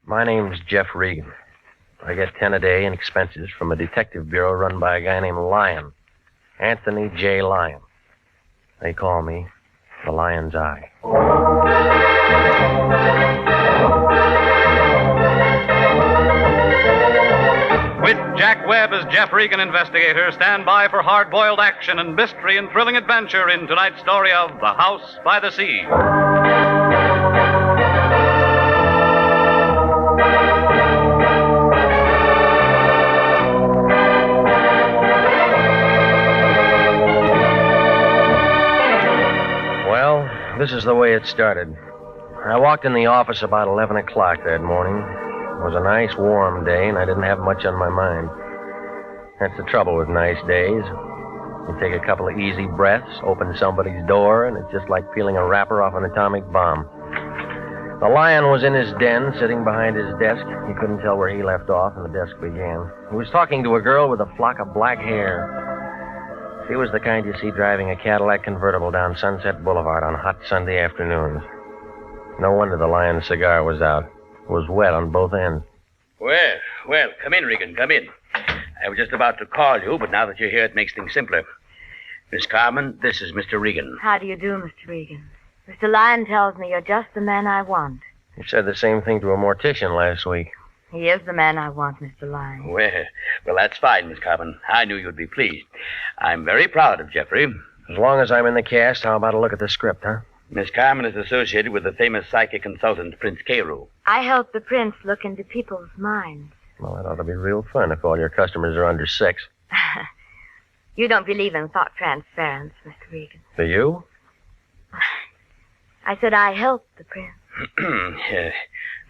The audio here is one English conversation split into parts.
My name's Jeff Regan. I get 10 a day in expenses from a detective bureau run by a guy named Lyon. Anthony J. Lyon. They call me the Lion's Eye. With Jack Webb as Jeff Regan, Investigator, stand by for hard-boiled action and mystery and thrilling adventure in tonight's story of The House by the Sea. Well, this is the way it started. I walked in the office about 11 o'clock that morning. It was a nice, warm day, and I didn't have much on my mind. That's the trouble with nice days. You take a couple of easy breaths, open somebody's door, and it's just like peeling a wrapper off an atomic bomb. The Lion was in his den, sitting behind his desk. You couldn't tell where he left off and the desk began. He was talking to a girl with a flock of black hair. She was the kind you see driving a Cadillac convertible down Sunset Boulevard on hot Sunday afternoons. No wonder the Lion's cigar was out. It was wet on both ends. Well, come in, Regan, come in. I was just about to call you, but now that you're here, it makes things simpler. Miss Carmen, this is Mr. Regan. How do you do, Mr. Regan? Mr. Lyon tells me you're just the man I want. You said the same thing to a mortician last week. He is the man I want, Mr. Lyon. Well, that's fine, Miss Carmen. I knew you'd be pleased. I'm very proud of Jeffrey. As long as I'm in the cast, how about a look at the script, huh? Miss Carmen is associated with the famous psychic consultant, Prince Carew. I help the prince look into people's minds. Well, that ought to be real fun if all your customers are under 6. You don't believe in thought transference, Mr. Regan. Do you? I said I help the prince.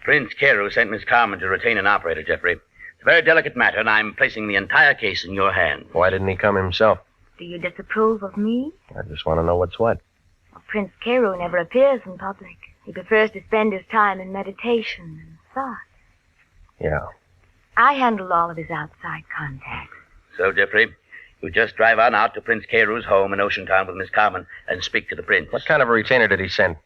Prince Carew sent Miss Carmen to retain an operator, Jeffrey. It's a very delicate matter, and I'm placing the entire case in your hands. Why didn't he come himself? Do you disapprove of me? I just want to know what's what. Well, Prince Carew never appears in public. He prefers to spend his time in meditation and thought. Yeah. I handle all of his outside contacts. So, Jeffrey, you just drive on out to Prince Carew's home in Ocean Town with Miss Carmen and speak to the prince. What kind of a retainer did he send?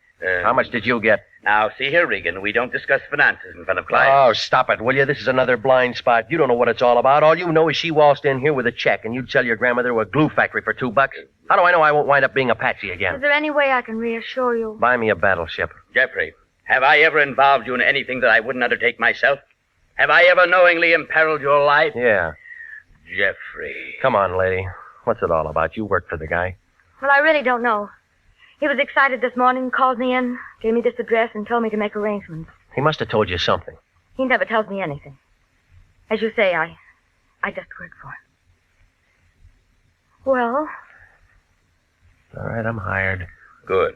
How much did you get? Now, see here, Regan, we don't discuss finances in front of clients. Oh, stop it, will you? This is another blind spot. You don't know what it's all about. All you know is she waltzed in here with a check, and you'd sell your grandmother to a glue factory for $2. How do I know I won't wind up being a patsy again? Is there any way I can reassure you? Buy me a battleship. Jeffrey, have I ever involved you in anything that I wouldn't undertake myself? Have I ever knowingly imperiled your life? Yeah. Jeffrey. Come on, lady. What's it all about? You work for the guy. Well, I really don't know. He was excited this morning, called me in, gave me this address, and told me to make arrangements. He must have told you something. He never tells me anything. As you say, I just work for him. Well? All right, I'm hired. Good.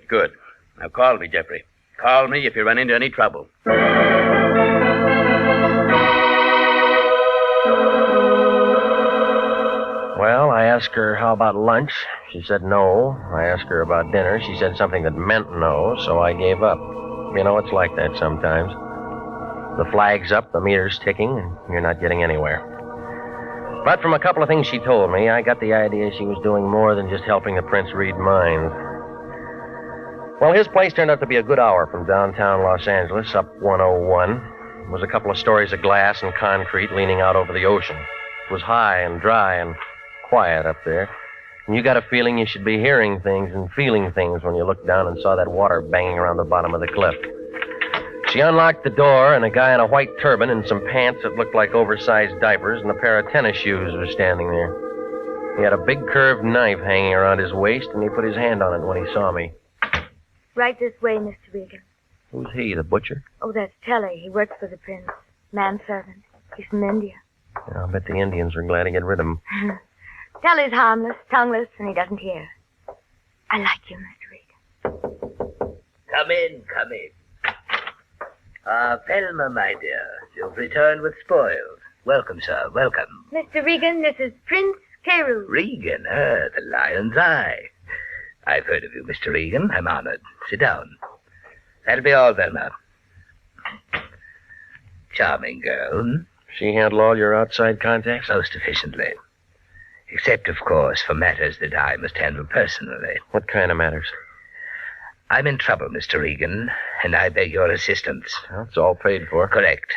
Now call me, Jeffrey. Call me if you run into any trouble. Well, I asked her how about lunch. She said no. I asked her about dinner. She said something that meant no, so I gave up. You know, it's like that sometimes. The flag's up, the meter's ticking, and you're not getting anywhere. But from a couple of things she told me, I got the idea she was doing more than just helping the prince read minds. Well, his place turned out to be a good hour from downtown Los Angeles, up 101. It was a couple of stories of glass and concrete leaning out over the ocean. It was high and dry and quiet up there. And you got a feeling you should be hearing things and feeling things when you looked down and saw that water banging around the bottom of the cliff. She unlocked the door, and a guy in a white turban and some pants that looked like oversized diapers and a pair of tennis shoes was standing there. He had a big curved knife hanging around his waist, and he put his hand on it when he saw me. Right this way, Mr. Regan. Who's he, the butcher? Oh, that's Telly. He works for the prince. Manservant. He's from India. Yeah, I'll bet the Indians were glad to get rid of him. Telly's harmless, tongueless, and he doesn't hear. I like you, Mr. Regan. Come in. Thelma, my dear, you've returned with spoils. Welcome, sir, welcome. Mr. Regan, this is Prince Carew. Regan, the Lion's Eye. I've heard of you, Mr. Regan. I'm honored. Sit down. That'll be all, Thelma. Charming girl. She handle all your outside contacts? Most efficiently. Except, of course, for matters that I must handle personally. What kind of matters? I'm in trouble, Mr. Regan, and I beg your assistance. That's all paid for. Correct.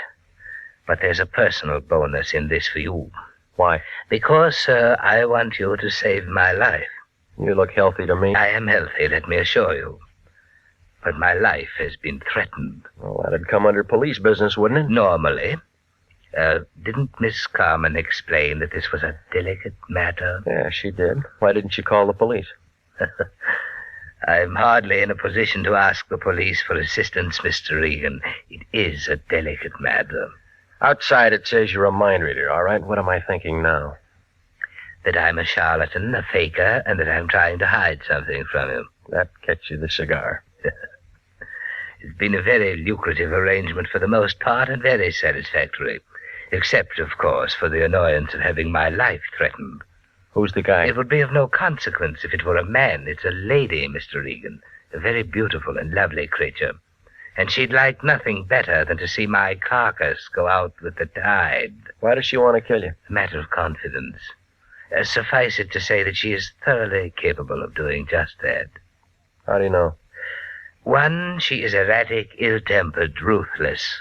But there's a personal bonus in this for you. Why? Because, sir, I want you to save my life. You look healthy to me. I am healthy, let me assure you. But my life has been threatened. Well, that'd come under police business, wouldn't it? Normally. Didn't Miss Carmen explain that this was a delicate matter? Yeah, she did. Why didn't she call the police? I'm hardly in a position to ask the police for assistance, Mr. Regan. It is a delicate matter. Outside it says you're a mind reader, all right? What am I thinking now? That I'm a charlatan, a faker, and that I'm trying to hide something from you. That gets you the cigar. It's been a very lucrative arrangement for the most part and very satisfactory. Except, of course, for the annoyance of having my life threatened. Who's the guy? It would be of no consequence if it were a man. It's a lady, Mr. Regan. A very beautiful and lovely creature. And she'd like nothing better than to see my carcass go out with the tide. Why does she want to kill you? A matter of confidence. Suffice it to say that she is thoroughly capable of doing just that. How do you know? 1, she is erratic, ill-tempered, ruthless.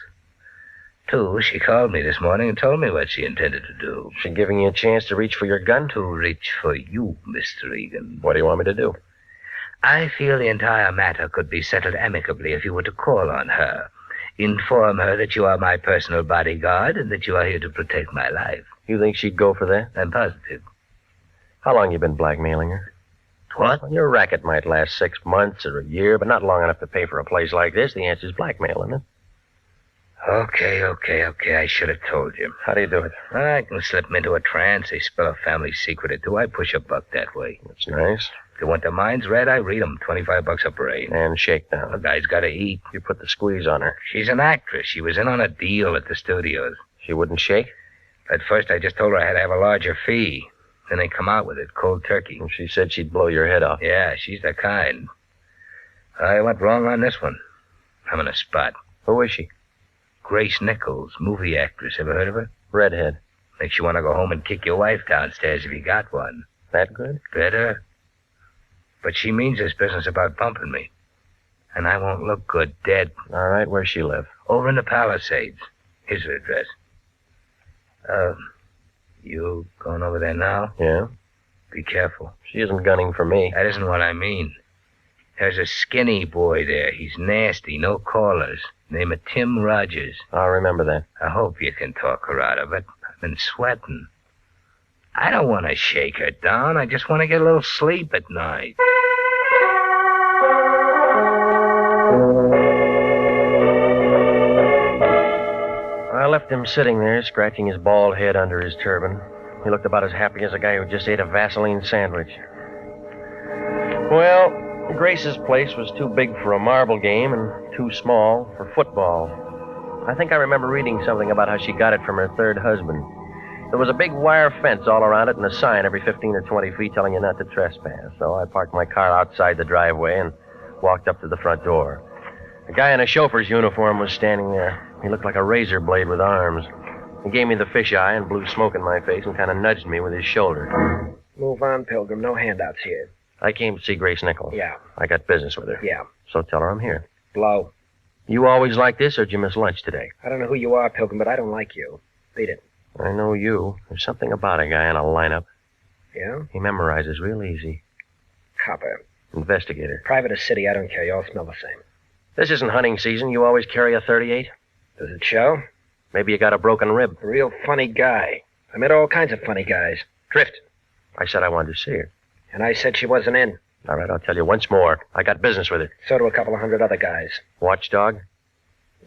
2, she called me this morning and told me what she intended to do. She giving you a chance to reach for your gun? To reach for you, Mr. Regan. What do you want me to do? I feel the entire matter could be settled amicably if you were to call on her. Inform her that you are my personal bodyguard and that you are here to protect my life. You think she'd go for that? I'm positive. How long you been blackmailing her? What? Well, your racket might last 6 months or a year, but not long enough to pay for a place like this. The answer's blackmail, isn't it? Okay. I should have told you. How do you do it? I can slip them into a trance. They spill a family secret or two. I push a buck that way. That's nice. If they want their minds read, I read them. $25 a parade. And shakedown. The guy's got to eat. You put the squeeze on her. She's an actress. She was in on a deal at the studios. She wouldn't shake? At first, I just told her I had to have a larger fee. Then they come out with it, cold turkey. And she said she'd blow your head off. Yeah, she's the kind. I went wrong on this one. I'm in a spot. Who is she? Grace Nichols, movie actress. Ever heard of her? Redhead. Makes you want to go home and kick your wife downstairs if you got one. That good? Better. But she means this business about bumping me. And I won't look good dead. All right, where's she live? Over in the Palisades. Here's her address. You going over there now? Yeah? Be careful. She isn't gunning for me. That isn't what I mean. There's a skinny boy there. He's nasty, no callers. Name of Tim Rogers. I'll remember that. I hope you can talk her out of it. I've been sweating. I don't want to shake her down. I just want to get a little sleep at night. I left him sitting there, scratching his bald head under his turban. He looked about as happy as a guy who just ate a Vaseline sandwich. Well, Grace's place was too big for a marble game and too small for football. I think I remember reading something about how she got it from her third husband. There was a big wire fence all around it and a sign every 15 or 20 feet telling you not to trespass. So I parked my car outside the driveway and walked up to the front door. A guy in a chauffeur's uniform was standing there. He looked like a razor blade with arms. He gave me the fisheye and blew smoke in my face and kind of nudged me with his shoulder. Move on, Pilgrim. No handouts here. I came to see Grace Nichols. Yeah. I got business with her. Yeah. So tell her I'm here. Blow. You always like this, or did you miss lunch today? I don't know who you are, Pilgrim, but I don't like you. Beat it. I know you. There's something about a guy in a lineup. Yeah? He memorizes real easy. Copper. Investigator. Private or city, I don't care. You all smell the same. This isn't hunting season. You always carry a .38? Does it show? Maybe you got a broken rib. A real funny guy. I met all kinds of funny guys. Drift. I said I wanted to see her. And I said she wasn't in. All right, I'll tell you once more. I got business with her. So do a couple of hundred other guys. Watchdog?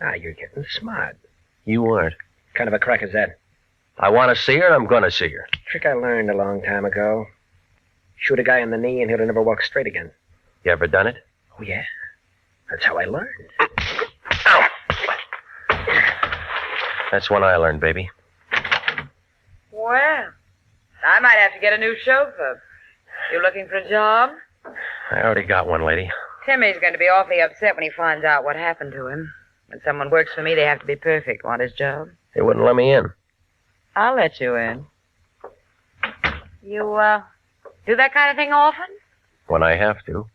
Ah, you're getting smart. You aren't. Kind of a crack is that? I want to see her, I'm going to see her. Trick I learned a long time ago. Shoot a guy in the knee and he'll never walk straight again. You ever done it? Oh, yeah? That's how I learned. Ow! That's when I learned, baby. Well, I might have to get a new chauffeur. You looking for a job? I already got one, lady. Timmy's going to be awfully upset when he finds out what happened to him. When someone works for me, they have to be perfect. Want his job? They wouldn't let me in. I'll let you in. You, do that kind of thing often? When I have to.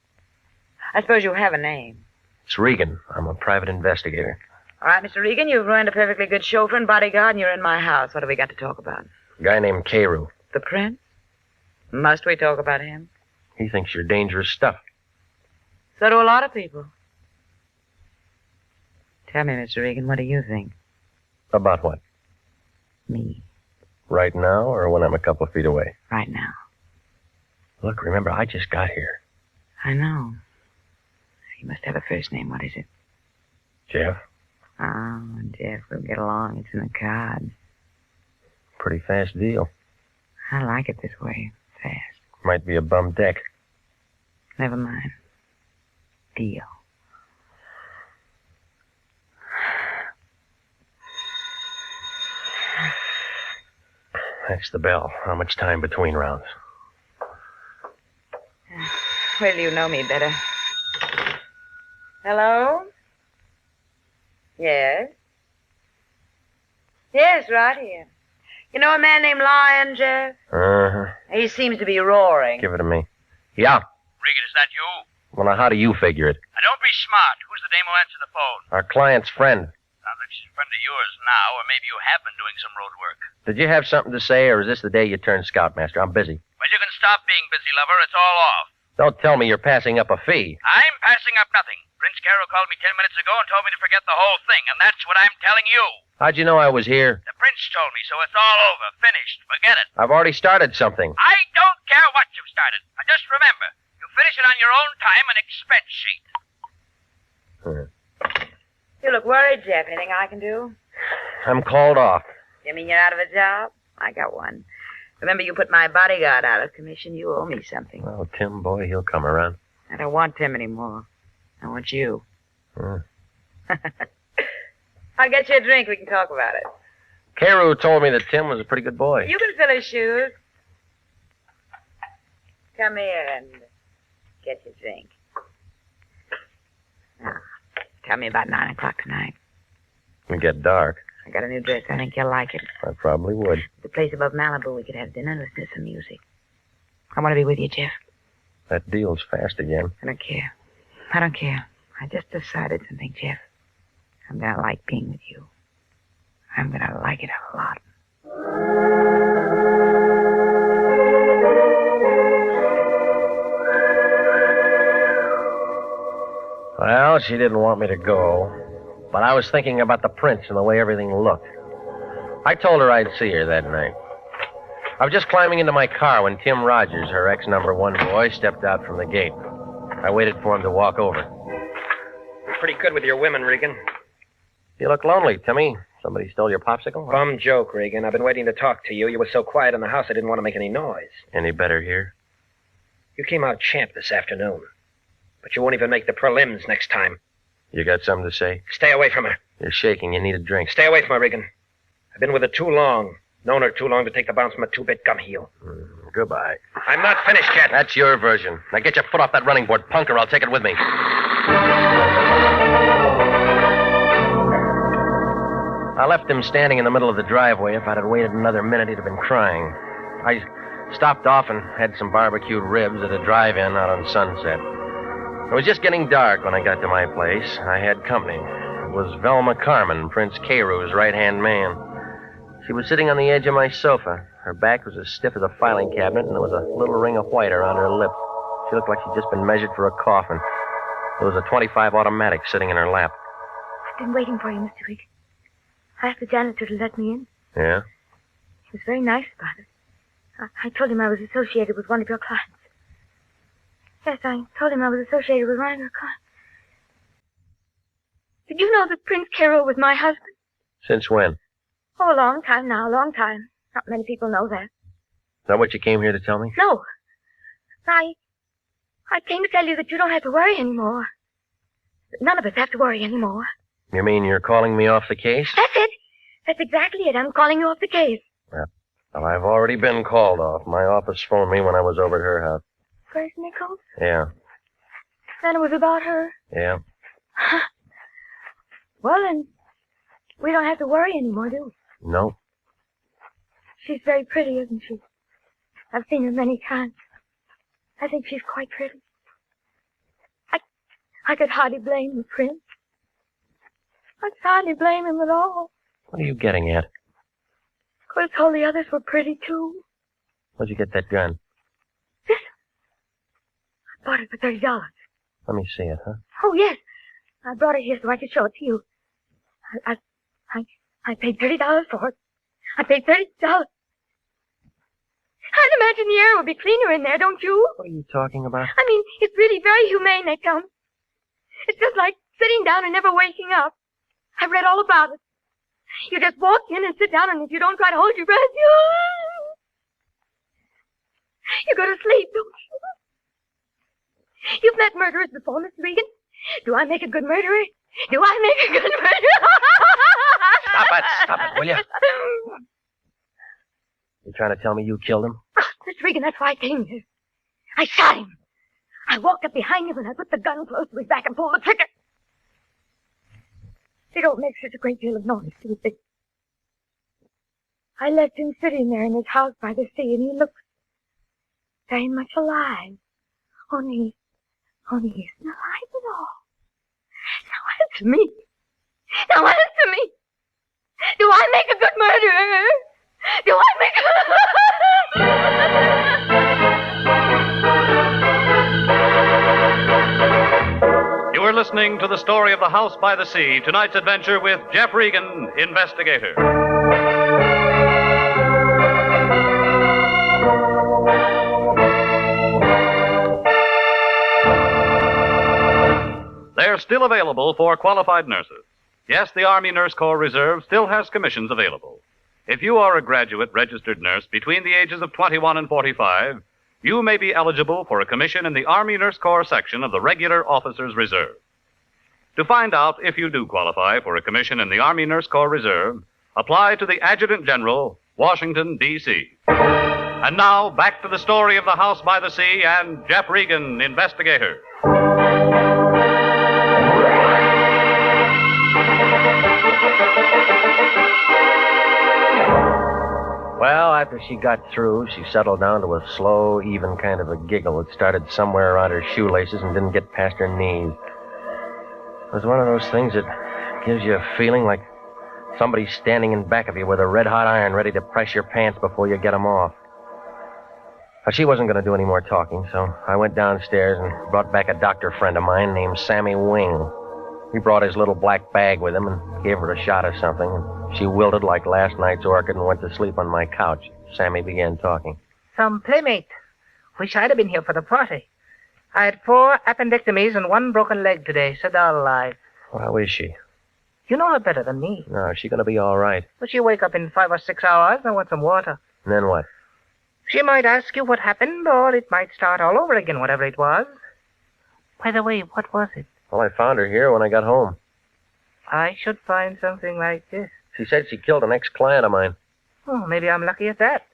I suppose you have a name. It's Regan. I'm a private investigator. All right, Mr. Regan, you've ruined a perfectly good chauffeur and bodyguard, and you're in my house. What have we got to talk about? A guy named Carew. The prince? Must we talk about him? He thinks you're dangerous stuff. So do a lot of people. Tell me, Mr. Regan, what do you think? About what? Me. Right now or when I'm a couple of feet away? Right now. Look, remember, I just got here. I know. You must have a first name. What is it? Jeff. Oh, Jeff, we'll get along. It's in the cards. Pretty fast deal. I like it this way. Fast. Might be a bum deck. Never mind. Deal. That's the bell. How much time between rounds? Well, you know me better. Hello? Yes? Yes, right here. You know a man named Lyon, Jeff? Uh-huh. He seems to be roaring. Give it to me. Yeah. Regan, is that you? Well, now, how do you figure it? Now, don't be smart. Who's the dame who answered the phone? Our client's friend. Sounds like she's a friend of yours now, or maybe you have been doing some road work. Did you have something to say, or is this the day you turned scoutmaster? I'm busy. Well, you can stop being busy, lover. It's all off. Don't tell me you're passing up a fee. I'm passing up nothing. Prince Carroll called me 10 minutes ago and told me to forget the whole thing, and that's what I'm telling you. How'd you know I was here? The prince told me, so it's all over. Finished. Forget it. I've already started something. I don't care what you've started. Now, just remember, you finish it on your own time and expense sheet. You look worried, Jeff. Anything I can do? I'm called off. You mean you're out of a job? I got one. Remember, you put my bodyguard out of commission. You owe me something. Oh, Tim, boy, he'll come around. I don't want Tim anymore. I want you. I'll get you a drink. We can talk about it. Carew told me that Tim was a pretty good boy. You can fill his shoes. Come here and get your drink. Now, tell me about 9 o'clock tonight. It'll get dark. I got a new dress. I think you'll like it. I probably would. The place above Malibu, we could have dinner and listen to some music. I want to be with you, Jeff. That deal's fast again. I don't care. I don't care. I just decided something, Jeff. I'm going to like being with you. I'm going to like it a lot. Well, she didn't want me to go, but I was thinking about the prince and the way everything looked. I told her I'd see her that night. I was just climbing into my car when Tim Rogers, her ex-number-1 boy, stepped out from the gate. I waited for him to walk over. You're pretty good with your women, Regan. You look lonely, Timmy. Somebody stole your popsicle? Bum joke, Regan. I've been waiting to talk to you. You were so quiet in the house I didn't want to make any noise. Any better here? You came out champ this afternoon. But you won't even make the prelims next time. You got something to say? Stay away from her. You're shaking. You need a drink. Stay away from her, Regan. I've been with her too long. Known her too long to take the bounce from a two-bit gum heel. Goodbye. I'm not finished yet. That's your version. Now get your foot off that running board, punk, or I'll take it with me. I left him standing in the middle of the driveway. If I'd have waited another minute, he'd have been crying. I stopped off and had some barbecued ribs at a drive-in out on Sunset. It was just getting dark when I got to my place. I had company. It was Velma Carmen, Prince Carew's right-hand man. She was sitting on the edge of my sofa. Her back was as stiff as a filing cabinet, and there was a little ring of white around her lip. She looked like she'd just been measured for a coffin. There was a .25 automatic sitting in her lap. I've been waiting for you, Mr. Regan. I asked the janitor to let me in. Yeah? He was very nice about it. I told him I was associated with one of your clients. Yes, I told him I was associated with one of your clients. Did you know that Prince Carew was my husband? Since when? Oh, a long time now, a long time. Not many people know that. Is that what you came here to tell me? No. I came to tell you that you don't have to worry anymore. None of us have to worry anymore. You mean you're calling me off the case? That's it. That's exactly it. I'm calling you off the case. Well, I've already been called off. My office phoned me when I was over at her house. Grace Nichols? Yeah. Then it was about her? Yeah. Well, then, we don't have to worry anymore, do we? No. She's very pretty, isn't she? I've seen her many times. I think she's quite pretty. I could hardly blame the prince. I could hardly blame him at all. What are you getting at? Could have told the others were pretty, too. Where'd you get that gun? This? I bought it for $30. Let me see it, huh? Oh, yes. I brought it here so I could show it to you. I paid $30 for it. I paid $30. I'd imagine the air would be cleaner in there, don't you? What are you talking about? I mean, it's really very humane, they tell me. It's just like sitting down and never waking up. I've read all about it. You just walk in and sit down, and if you don't try to hold your breath, you go to sleep, don't you? You've met murderers before, Mr. Regan. Do I make a good murderer? Do I make a good murderer? Stop it, will you? You trying to tell me you killed him? Oh, Mr. Regan, that's why I came here. I shot him. I walked up behind him and I put the gun close to his back and pulled the trigger. They don't make such a great deal of noise, do they? I left him sitting there in his house by the sea, and he looks very much alive. Only he isn't alive at all. Now answer me. Now answer me. Do I make a good murderer? Do I make You are listening to the story of The House by the Sea, tonight's adventure with Jeff Regan, Investigator. They're still available for qualified nurses. Yes, the Army Nurse Corps Reserve still has commissions available. If you are a graduate registered nurse between the ages of 21 and 45, you may be eligible for a commission in the Army Nurse Corps section of the Regular Officers Reserve. To find out if you do qualify for a commission in the Army Nurse Corps Reserve, apply to the Adjutant General, Washington, D.C. And now, back to the story of The House by the Sea and Jeff Regan, Investigator. Well, after she got through, she settled down to a slow, even kind of a giggle that started somewhere around her shoelaces and didn't get past her knees. It was one of those things that gives you a feeling like somebody's standing in back of you with a red-hot iron ready to press your pants before you get them off. But she wasn't going to do any more talking, so I went downstairs and brought back a doctor friend of mine named Sammy Wing. He brought his little black bag with him and gave her a shot of something, and she wilted like last night's orchid and went to sleep on my couch. Sammy began talking. Some playmate. Wish I'd have been here for the party. I had 4 appendectomies and 1 broken leg today, so they're alive. How is she? You know her better than me. No, she's going to be all right. But she'll wake up in 5 or 6 hours and want some water. And then what? She might ask you what happened, or it might start all over again, whatever it was. By the way, what was it? Well, I found her here when I got home. I should find something like this. She said she killed an ex-client of mine. Oh, maybe I'm lucky at that.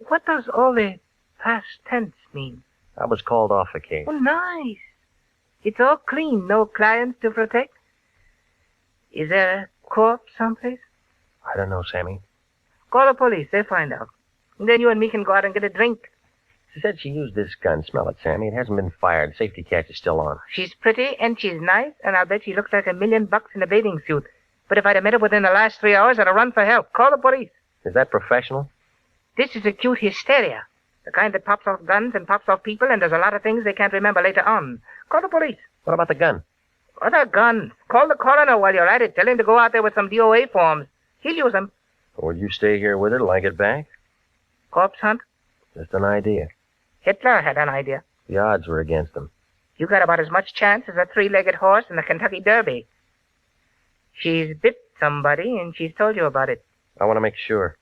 What does all the past tense mean? I was called off the case. Oh, nice. It's all clean, no clients to protect. Is there a corpse someplace? I don't know, Sammy. Call the police, they'll find out. And then you and me can go out and get a drink. She said she used this gun. Smell it, Sammy. It hasn't been fired. Safety catch is still on. She's pretty and she's nice, and I'll bet she looks like $1 million in a bathing suit. But if I'd have met her within the last 3 hours, I'd have run for help. Call the police. Is that professional? This is acute hysteria. The kind that pops off guns and pops off people and does a lot of things they can't remember later on. Call the police. What about the gun? Other guns. Call the coroner while you're at it. Tell him to go out there with some DOA forms. He'll use them. Will you stay here with her till I get back? Corpse hunt? Just an idea. Hitler had an idea. The odds were against him. You got about as much chance as a 3-legged horse in the Kentucky Derby. She's bit somebody, and she's told you about it. I want to make sure.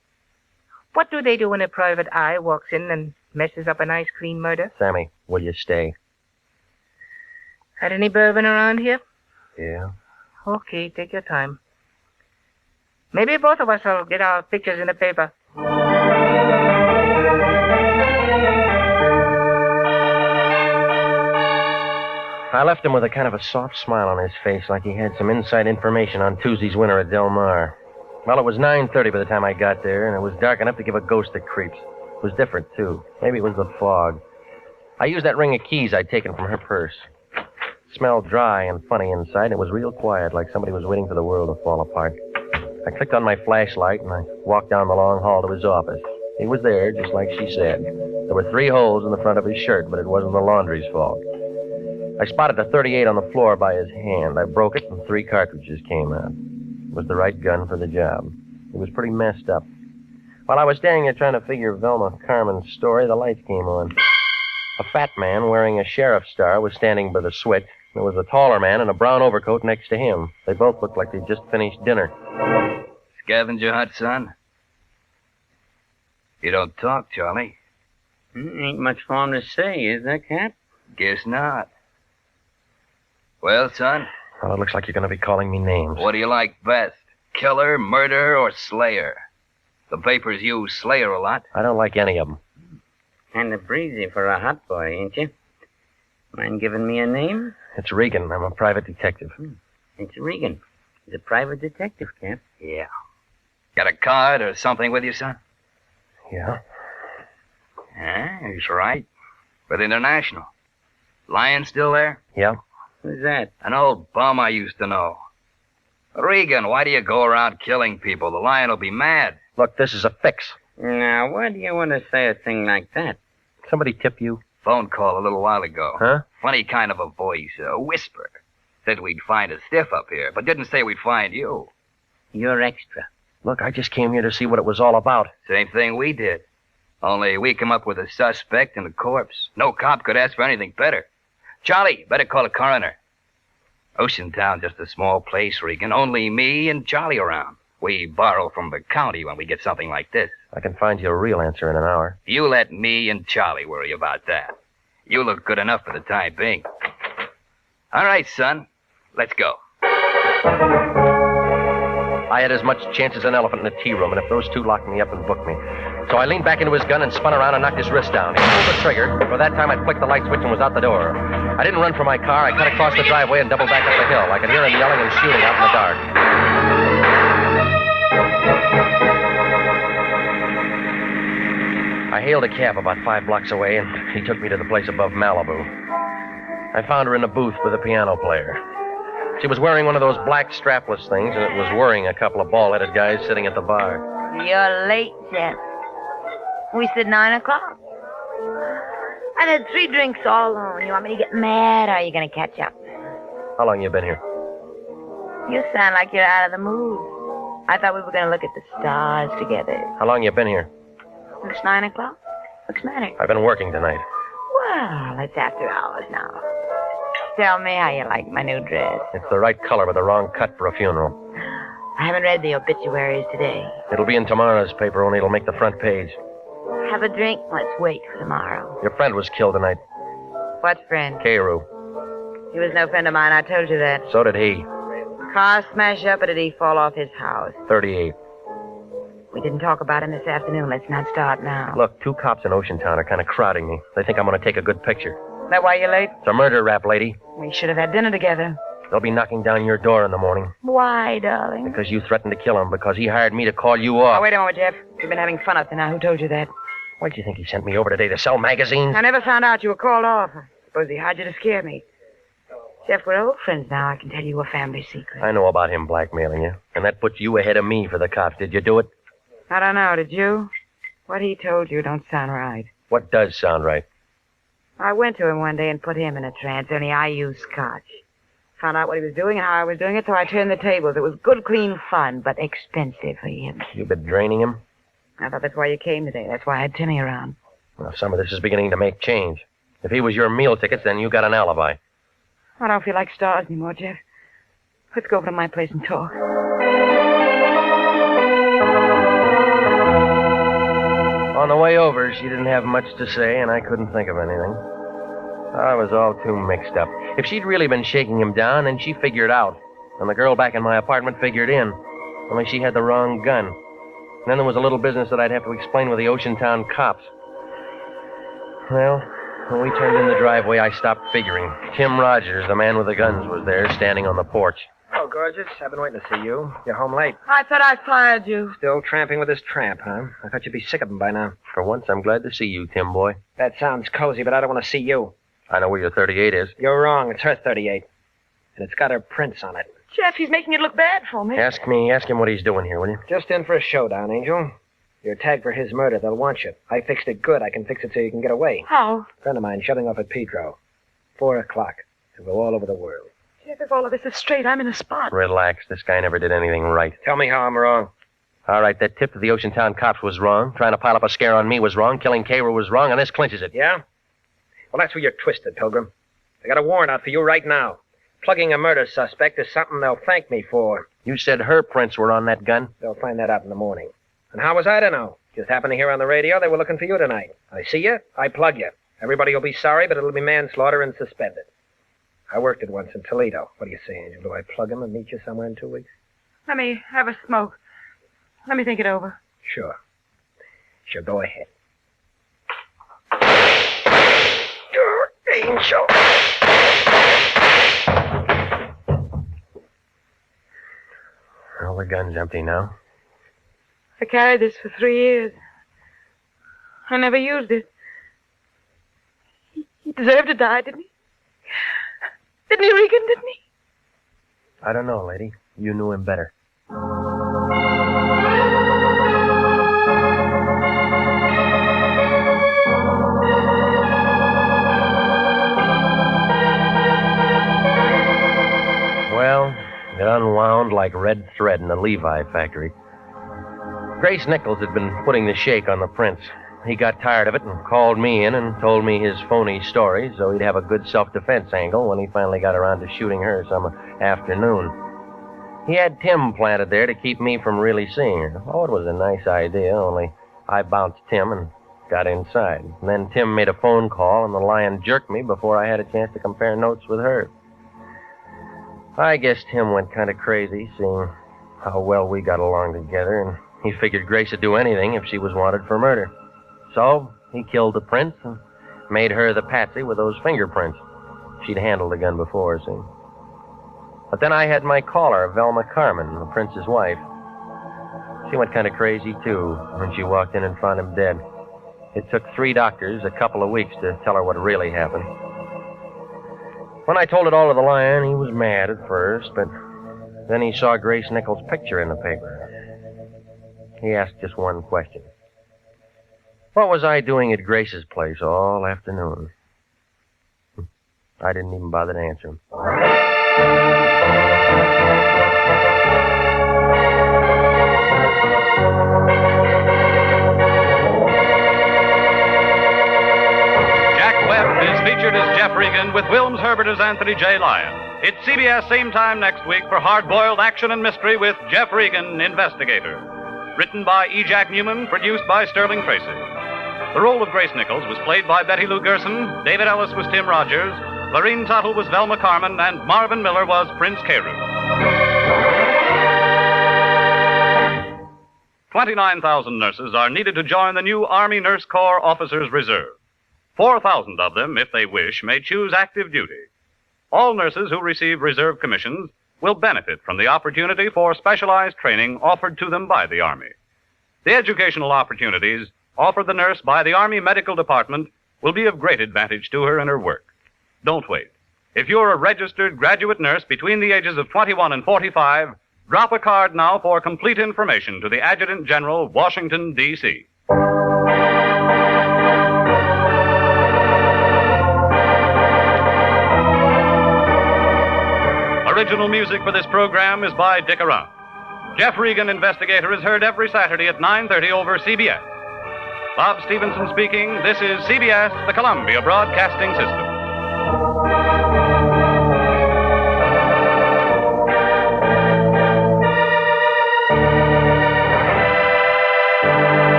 What do they do when a private eye walks in and messes up a nice, clean murder? Sammy, will you stay? Had any bourbon around here? Yeah. Okay, take your time. Maybe both of us will get our pictures in the paper. I left him with a kind of a soft smile on his face, like he had some inside information on Tuesday's winner at Del Mar. Well, it was 9:30 by the time I got there, and it was dark enough to give a ghost the creeps. It was different, too. Maybe it was the fog. I used that ring of keys I'd taken from her purse. smelled dry and funny inside, and it was real quiet, like somebody was waiting for the world to fall apart. I clicked on my flashlight, and I walked down the long hall to his office. He was there, just like she said. There were 3 holes in the front of his shirt, but it wasn't the laundry's fault. I spotted a .38 on the floor by his hand. I broke it, and 3 cartridges came out. It was the right gun for the job. He was pretty messed up. While I was standing there trying to figure Velma Carmen's story, the lights came on. A fat man wearing a sheriff's star was standing by the switch. There was a taller man in a brown overcoat next to him. They both looked like they'd just finished dinner. Scavenger hunt, son? You don't talk, Charlie. Ain't much for him to say, is there, Cap? Guess not. Well, son? Well, it looks like you're going to be calling me names. What do you like best? Killer, murderer, or slayer? The papers use slayer a lot. I don't like any of them. Kind of breezy for a hot boy, ain't you? Mind giving me a name? It's Regan. I'm a private detective. It's Regan. He's a private detective, Cap. Yeah. Got a card or something with you, son? Yeah? Yeah, he's right. But international. Lyon still there? Yeah? Who's that? An old bum I used to know. Regan, why do you go around killing people? The Lion will be mad. Look, this is a fix. Now, why do you want to say a thing like that? Somebody tip you? Phone call a little while ago. Huh? Funny kind of a voice, a whisper. Said we'd find a stiff up here, but didn't say we'd find you. You're extra. Look, I just came here to see what it was all about. Same thing we did. Only we come up with a suspect and a corpse. No cop could ask for anything better. Charlie, better call a coroner. Ocean Town's just a small place, Regan. Only me and Charlie around. We borrow from the county when we get something like this. I can find you a real answer in an hour. You let me and Charlie worry about that. You look good enough for the time being. All right, son. Let's go. I had as much chance as an elephant in a tea room, and if those two locked me up and booked me. So I leaned back into his gun and spun around and knocked his wrist down. He pulled the trigger, and by that time I'd flicked the light switch and was out the door. I didn't run for my car. I cut across the driveway and doubled back up the hill. I could hear him yelling and shooting out in the dark. I hailed a cab about 5 blocks away, and he took me to the place above Malibu. I found her in the booth with a piano player. She was wearing one of those black strapless things, and it was worrying a couple of bald-headed guys sitting at the bar. You're late, Jeff. We said 9 o'clock. I've had 3 drinks all alone. You want me to get mad, or are you going to catch up? How long you been here? You sound like you're out of the mood. I thought we were going to look at the stars together. How long you been here? It's 9 o'clock. What's the matter? I've been working tonight. Well, it's after hours now. Tell me how you like my new dress. It's the right color but the wrong cut for a funeral. I haven't read the obituaries today. It'll be in tomorrow's paper, only it'll make the front page. Have a drink? Let's wait for tomorrow. Your friend was killed tonight. What friend? Carew. He was no friend of mine. I told you that. So did he. Car smash up, or did he fall off his house? 38. We didn't talk about him this afternoon. Let's not start now. Look, 2 cops in Ocean Town are kind of crowding me. They think I'm going to take a good picture. That why you're late? It's a murder rap, lady. We should have had dinner together. They'll be knocking down your door in the morning. Why, darling? Because you threatened to kill him, because he hired me to call you off. Oh, wait a moment, Jeff. You've been having fun up to now. Who told you that? Why do you think he sent me over today to sell magazines? I never found out you were called off. I suppose he hired you to scare me. Jeff, we're old friends now. I can tell you a family secret. I know about him blackmailing you, and that puts you ahead of me for the cops. Did you do it? I don't know. Did you? What he told you don't sound right. What does sound right? I went to him one day and put him in a trance, only I used scotch. Found out what he was doing and how I was doing it, so I turned the tables. It was good, clean fun, but expensive for him. You've been draining him? I thought that's why you came today. That's why I had Timmy around. Well, some of this is beginning to make change. If he was your meal tickets, then you got an alibi. I don't feel like stars anymore, Jeff. Let's go over to my place and talk. On the way over, she didn't have much to say, and I couldn't think of anything. I was all too mixed up. If she'd really been shaking him down, then she figured out. And the girl back in my apartment figured in. Only she had the wrong gun. And then there was a little business that I'd have to explain with the Ocean Town cops. Well, when we turned in the driveway, I stopped figuring. Tim Rogers, the man with the guns, was there, standing on the porch. Oh, gorgeous. I've been waiting to see you. You're home late. I thought I fired you. Still tramping with this tramp, huh? I thought you'd be sick of him by now. For once, I'm glad to see you, Tim boy. That sounds cozy, but I don't want to see you. I know where your 38 is. You're wrong. It's her 38. And it's got her prints on it. Jeff, he's making it look bad for me. Ask him what he's doing here, will you? Just in for a showdown, Angel. You're tagged for his murder. They'll want you. I fixed it good. I can fix it so you can get away. How? A friend of mine shutting off at Pedro. 4 o'clock. He'll go all over the world. Jeff, if all of this is straight, I'm in a spot. Relax. This guy never did anything right. Tell me how I'm wrong. All right, that tip to the Ocean Town cops was wrong. Trying to pile up a scare on me was wrong. Killing Carew was wrong, and this clinches it. Yeah? Well, that's where you're twisted, Pilgrim. I got a warrant out for you right now. Plugging a murder suspect is something they'll thank me for. You said her prints were on that gun? They'll find that out in the morning. And how was I to know? Just happened to hear on the radio they were looking for you tonight. I see you, I plug you. Everybody will be sorry, but it'll be manslaughter and suspended. I worked it once in Toledo. What do you say, Angel? Do I plug him and meet you somewhere in 2 weeks? Let me have a smoke. Let me think it over. Sure. Sure, go ahead. Angel. Well, the gun's empty now. I carried this for 3 years. I never used it. He deserved to die, didn't he? Didn't he, Regan, didn't he? I don't know, lady. You knew him better. Well, it unwound like red thread in the Levi factory. Grace Nichols had been putting the shake on the prints. He got tired of it and called me in and told me his phony story so he'd have a good self-defense angle when he finally got around to shooting her some afternoon. He had Tim planted there to keep me from really seeing her. Oh, it was a nice idea, only I bounced Tim and got inside. And then Tim made a phone call and the Lion jerked me before I had a chance to compare notes with her. I guess Tim went kind of crazy seeing how well we got along together, and he figured Grace would do anything if she was wanted for murder. So he killed the prince and made her the patsy with those fingerprints. She'd handled the gun before, see. But then I had my caller, Velma Carmen, the prince's wife. She went kind of crazy, too, when she walked in and found him dead. It took 3 doctors a couple of weeks to tell her what really happened. When I told it all to the Lion, he was mad at first, but then he saw Grace Nichols' picture in the paper. He asked just one question. What was I doing at Grace's place all afternoon? I didn't even bother to answer him. Jack Webb is featured as Jeff Regan with Wilms Herbert as Anthony J. Lyon. It's CBS same time next week for hard-boiled action and mystery with Jeff Regan, Investigator. Written by E. Jack Newman, produced by Sterling Tracy. The role of Grace Nichols was played by Betty Lou Gerson, David Ellis was Tim Rogers, Lorene Tuttle was Velma Carmen, and Marvin Miller was Prince Carew. 29,000 nurses are needed to join the new Army Nurse Corps Officers Reserve. 4,000 of them, if they wish, may choose active duty. All nurses who receive reserve commissions will benefit from the opportunity for specialized training offered to them by the Army. The educational opportunities offered the nurse by the Army Medical Department will be of great advantage to her in her work. Don't wait. If you're a registered graduate nurse between the ages of 21 and 45, drop a card now for complete information to the Adjutant General, Washington, D.C. Original music for this program is by Dick Arant. Jeff Regan, Investigator, is heard every Saturday at 9:30 over CBS. Bob Stevenson speaking. This is CBS, the Columbia Broadcasting System.